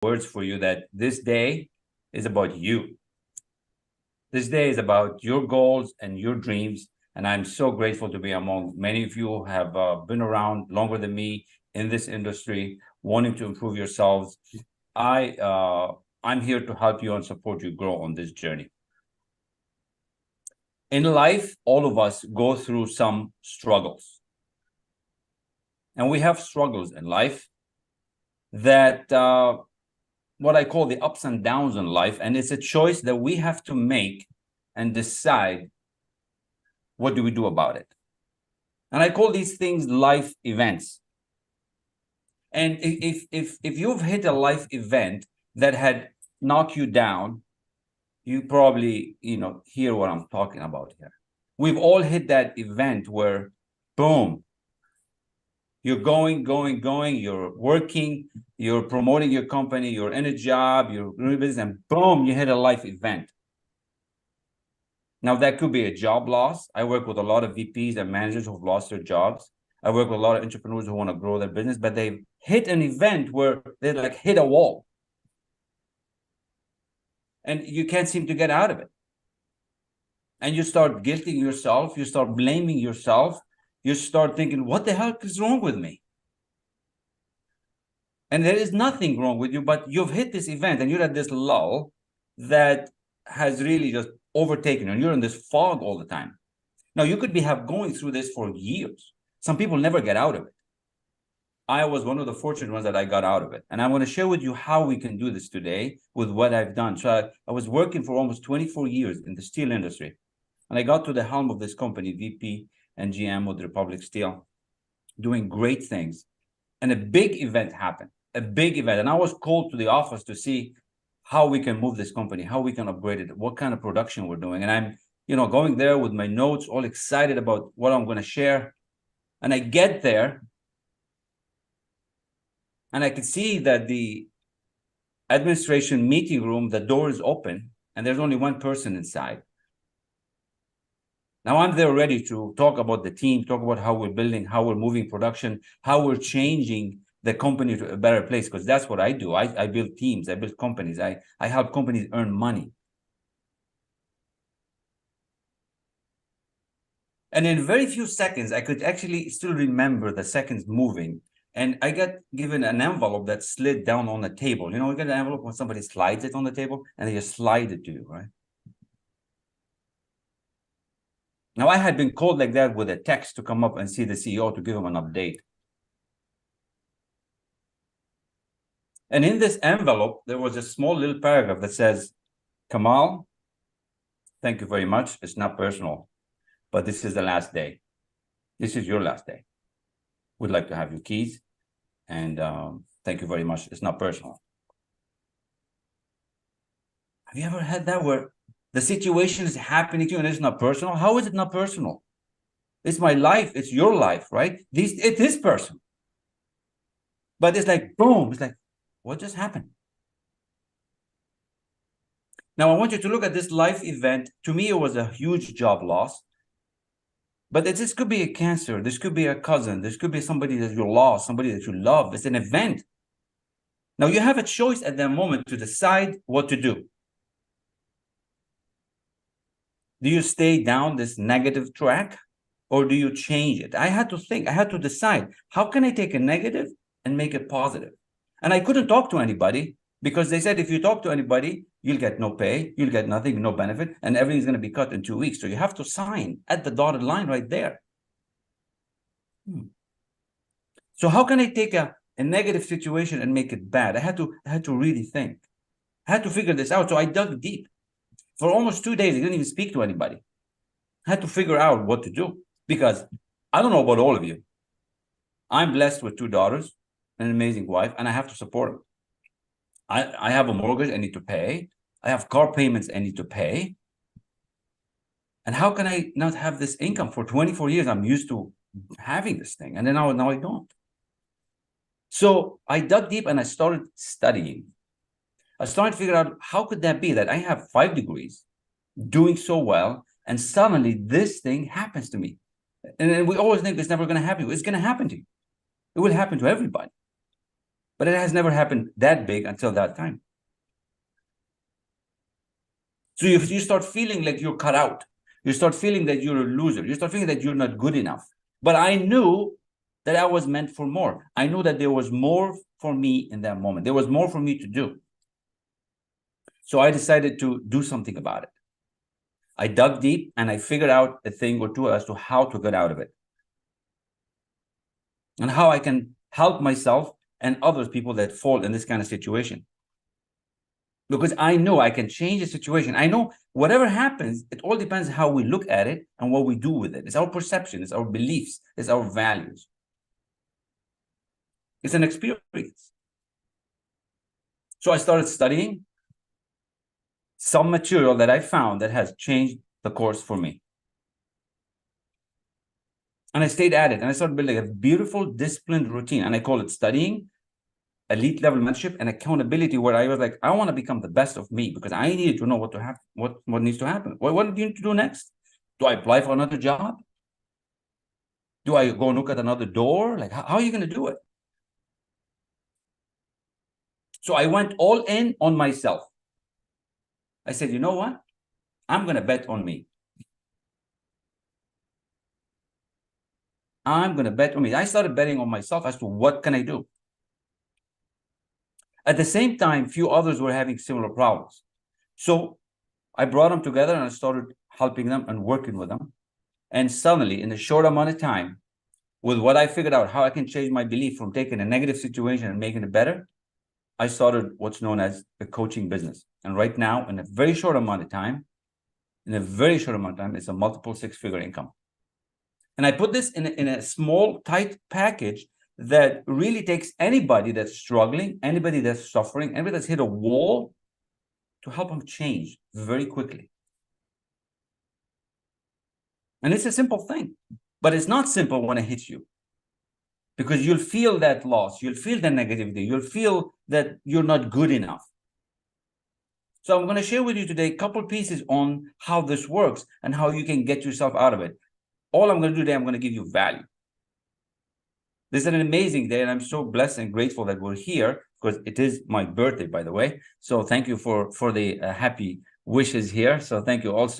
words for you that this day is about you. This day is about your goals and your dreams. And I'm so grateful to be among many of you who have been around longer than me in this industry, wanting to improve yourselves. I'm here to help you and support you grow on this journey. In life, all of us go through some struggles. And we have struggles in life that what I call the ups and downs in life. And it's a choice that we have to make and decide, what do we do about it? And I call these things life events. And if you've hit a life event that had knocked you down, you probably hear what I'm talking about here. We've all hit that event where, boom, you're going, you're working, you're promoting your company, you're in a job, you're doing business, and boom, you hit a life event. Now, that could be a job loss. I work with a lot of VPs and managers who've lost their jobs. I work with a lot of entrepreneurs who want to grow their business, but they've hit an event where they like hit a wall. And you can't seem to get out of it. And you start guilting yourself, you start blaming yourself, you start thinking, what the hell is wrong with me? And there is nothing wrong with you, but you've hit this event and you're at this lull that has really just overtaken you, and you're in this fog all the time. Now, you could have going through this for years. Some people never get out of it. I was one of the fortunate ones that I got out of it. And I want to share with you how we can do this today with what I've done. So I was working for almost 24 years in the steel industry. And I got to the helm of this company, VP and GM with Republic Steel, doing great things. And a big event happened, a big event. And I was called to the office to see how we can move this company, how we can upgrade it, what kind of production we're doing. And I'm, going there with my notes, all excited about what I'm going to share. And I get there, and I could see that the administration meeting room, the door is open, and there's only one person inside. Now I'm there ready to talk about the team, talk about how we're building, how we're moving production, how we're changing the company to a better place, because that's what I do. I build teams, I build companies, I help companies earn money. And in very few seconds, I could actually still remember the seconds moving. And I got given an envelope that slid down on the table. We get an envelope when somebody slides it on the table, and they just slide it to you, right? Now, I had been called like that with a text to come up and see the CEO to give him an update. And in this envelope, there was a small little paragraph that says, Kamal, thank you very much. It's not personal, but this is the last day. This is your last day. We'd like to have your keys. And thank you very much. It's not personal. Have you ever had that where the situation is happening to you and it's not personal? How is it not personal? It's my life. It's your life, right? It is personal. But it's like, boom. It's like, what just happened? Now, I want you to look at this life event. To me, it was a huge job loss. But this could be a cancer. This could be a cousin. This could be somebody that you lost, somebody that you love. It's an event. Now, you have a choice at that moment to decide what to do. Do you stay down this negative track, or do you change it? I had to think. I had to decide, how can I take a negative and make it positive? And I couldn't talk to anybody, because they said, if you talk to anybody, you'll get no pay, you'll get nothing, no benefit, and everything's going to be cut in 2 weeks. So you have to sign at the dotted line right there. So how can I take a negative situation and make it bad? I had to really think. I had to figure this out. So I dug deep. For almost 2 days, I didn't even speak to anybody. I had to figure out what to do, because I don't know about all of you. I'm blessed with 2 daughters, an amazing wife, and I have to support them. I have a mortgage I need to pay. I have car payments I need to pay. And how can I not have this income? For 24 years, I'm used to having this thing. And then now I don't. So I dug deep and I started studying. I started figuring out, how could that be that I have 5 degrees, doing so well, and suddenly this thing happens to me? And we always think it's never going to happen. It's going to happen to you. It will happen to everybody. but it has never happened that big until that time. So if you start feeling like you're cut out, you start feeling that you're a loser, you start feeling that you're not good enough. But I knew that I was meant for more. I knew that there was more for me in that moment. There was more for me to do. So I decided to do something about it. I dug deep and I figured out a thing or two as to how to get out of it and how I can help myself and other people that fall in this kind of situation. Because I know I can change the situation. I know whatever happens, it all depends how we look at it and what we do with it. It's our perception, it's our beliefs, it's our values. It's an experience. So I started studying some material that I found that has changed the course for me. And I stayed at it and I started building a beautiful, disciplined routine. And I call it studying, elite level mentorship, and accountability, where I was like, I want to become the best of me because I needed to know what to have, what needs to happen. What do you need to do next? Do I apply for another job? Do I go and look at another door? Like, how are you going to do it? So I went all in on myself. I said, you know what? I'm going to bet on me. I'm going to bet on me. I started betting on myself as to what can I do. At the same time, few others were having similar problems. So I brought them together and I started helping them and working with them. And suddenly, in a short amount of time, with what I figured out, how I can change my belief from taking a negative situation and making it better, I started what's known as the coaching business. And right now, in a very short amount of time, it's a multiple six-figure income. And I put this in a small, tight package that really takes anybody that's struggling, anybody that's suffering, anybody that's hit a wall, to help them change very quickly. And it's a simple thing, but it's not simple when it hits you, because you'll feel that loss, you'll feel the negativity, you'll feel that you're not good enough. So I'm going to share with you today a couple pieces on how this works and how you can get yourself out of it. All I'm going to do today, I'm going to give you value. This is an amazing day, and I'm so blessed and grateful that we're here, because it is my birthday, by the way. So thank you for the happy wishes here. So thank you also.